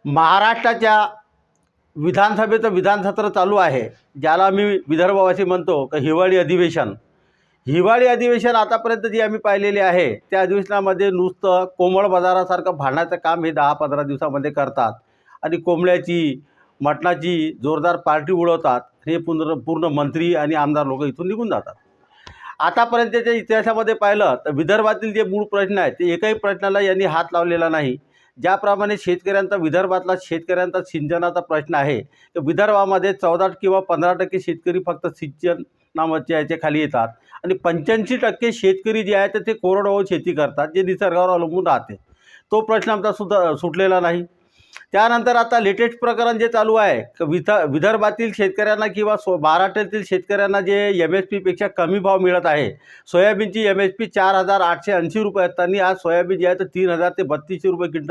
महाराष्ट्राच्या विधानसभेचं विधानसत्र चालू आहे, ज्याला मी विदर्भवासी म्हणतो की हिवाळी अधिवेशन. हिवाळी अधिवेशन आतापर्यंत जी आम्ही पाहिलेली आहे त्या अधिवेशनामध्ये नुसतं कोंबड बाजारासारखं भांडण्याचं काम हे 10-15 दिवसामध्ये करतात आणि कोंबड्याची मटणाची जोरदार पार्टी उडवतात. हे पूर्ण मंत्री आणि आमदार लोक इथून निघून जातात. आतापर्यंतच्या इतिहासामध्ये पाहिलं तर विदर्भातील जे मूळ प्रश्न आहेत ते एकही प्रश्नाला यांनी हात लावलेला नाही. ज्याप्रमाणे शेतकऱ्यांचा विदर्भातला शेतकऱ्यांचा सिंचनाचा प्रश्न आहे तर विदर्भामध्ये 14 किंवा 15% शेतकरी फक्त सिंचन नावाच्या याच्या खाली येतात आणि 85% शेतकरी जे आहेत ते कोरडवाहू शेती करतात, जे निसर्गावर अवलंबून राहते. तो प्रश्न आमचा सुद्धा सुटलेला नाही. त्यानंतर आता लेटेस्ट प्रकरण जे चालू आहे विदर्भातील शेतकऱ्यांना किंवा महाराष्ट्रातील शेतकऱ्यांना जे MSP पेक्षा कमी भाव मिळत आहे. सोयाबीनची MSP 4,880 रुपये असताना आज सोयाबीन जे आहे तर 3,000 ते 3,200 रुपये क्विंटल